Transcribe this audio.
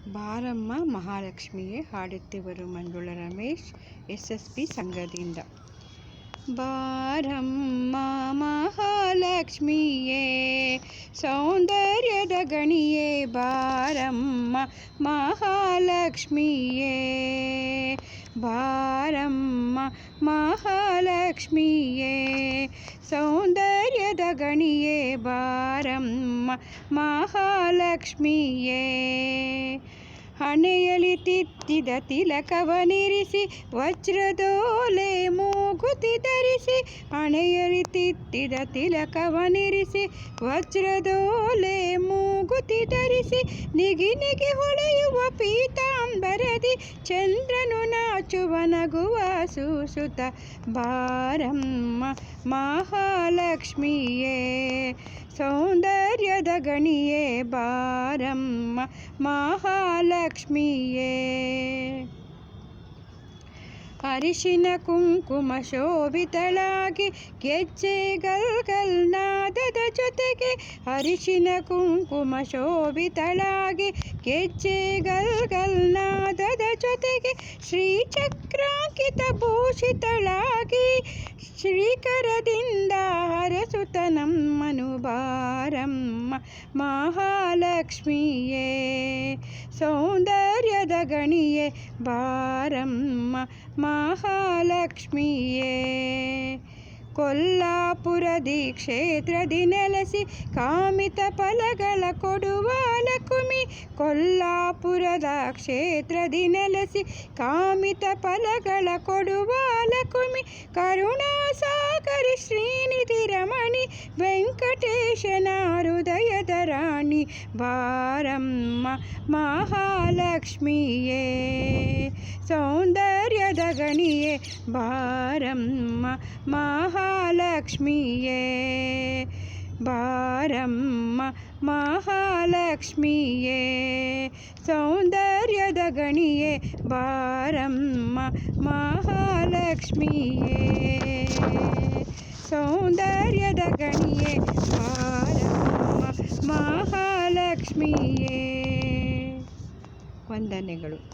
ಬಾರಮ್ಮ ಮಹಾಲಕ್ಷ್ಮಿಯೇ ಹಾಡುತ್ತಿವರು ಮಂಜುಳ ರಮೇಶ್ SSP ಸಂಘದಿಂದ. ಬಾರಮ್ಮ ಮಹಾಲಕ್ಷ್ಮಿಯೇ ಸೌಂದರ್ಯದ ಗಣಿಯೇ, ಬಾರಮ್ಮ ಮಹಾಲಕ್ಷ್ಮಿಯೇ, ಬಾರಮ್ಮ ಮಹಾಲಕ್ಷ್ಮಿಯೇ ಸೌಂದರ್ಯದ ಗಣಿಯೇ, ಬಾರಮ್ಮ ಮಹಾಲಕ್ಷ್ಮಿಯೇ. ಹಣೆಯಲ್ಲಿ ತಿತ್ತಿದ ತಿಲಕವನಿರಿಸಿ, ವಜ್ರದೋಲೆ ಮೂಗುತಿ ಧರಿಸಿ, ಹಣೆಯಲ್ಲಿ ತಿತ್ತಿದ ತಿಲಕವನಿರಿಸಿ, ವಜ್ರದೋಲೆ ಮೂಗುತಿ ಧರಿಸಿ, ನಿಗಿ ನಿಗಿ ಹೊಳೆಯುವ ಪೀತಾಂಬರದಿ ಚಂದ್ರನು ನಾಚುವ ನಗುವ ಸೂಸುತ್ತ, ಬಾರಮ್ಮ ಮಹಾಲಕ್ಷ್ಮಿಯೇ ಸೌಂದರ್ಯದ ಗಣಿಯೇ, ಬಾರಮ್ಮ ಮಹಾಲಕ್ಷ್ಮಿಯೇ. ಅರಿಶಿನ ಕುಂಕುಮ ಶೋಭಿತಳಾಗಿ, ಗೆಜ್ಜೆ ಗಲ್ಗಲ್ ನಾದದ ಜೊತೆಗೆ, ಅರಿಶಿನ ಕುಂಕುಮ ಶೋಭಿತಳಾಗಿ, ಗೆಜ್ಜೆ ಗಲ್ಗಲ್ ನಾದದ ಜೊತೆಗೆ, ಶ್ರೀಚಕ್ರಾಂಕಿತ ಭೂಷಿತಳಾಗಿ, ಶ್ರೀಕರದಿಂದ ಹರಸುತ ನಮ್ಮನು, ಬಾರಮ್ಮ ಮಹಾಲಕ್ಷ್ಮಿಯೇ ಸೌಂದರ್ಯದ ಗಣಿಯೇ, ಬಾರಮ್ಮ ಮಹಾಲಕ್ಷ್ಮಿಯೇ. ಕೊಲ್ಲಾಪುರದಿ ಕ್ಷೇತ್ರದಿ ನೆಲೆಸಿ, ಕಾಮಿತ ಫಲಗಳ ಕೊಡುವ ಲಕುಮಿ, ಕೊಲ್ಲಾಪುರದ ಕ್ಷೇತ್ರದಿ ನೆಲೆಸಿ, ಕಾಮಿತ ಫಲಗಳ ಕೊಡುವ ಲಕುಮಿ, ಕರುಣಾಸಾಗರಿ ಶ್ರೀನಿಧಿ ರಮಣಿ, ವೆಂಕಟೇಶನ ಹೃದಯದ ರಾಣಿ, ಬಾರಮ್ಮ ಮಹಾಲಕ್ಷ್ಮಿಯೇ ಸೌಂದರ್ಯದ ಗಣಿಯೇ, ಬಾರಮ್ಮ ಮಹಾಲಕ್ಷ್ಮಿಯೇ, ಬಾರಮ್ಮ ಮಹಾಲಕ್ಷ್ಮಿಯೇ ಸೌಂದರ್ಯದ ಗಣಿಯೇ, ಬಾರಮ್ಮ ಮಹಾಲಕ್ಷ್ಮಿಯೇ ಸೌಂದರ್ಯದ ಗಣಿಯೇ, ಬಾರಮ್ಮ ಮಹಾಲಕ್ಷ್ಮಿಯೇ. ವಂದನೆಗಳು.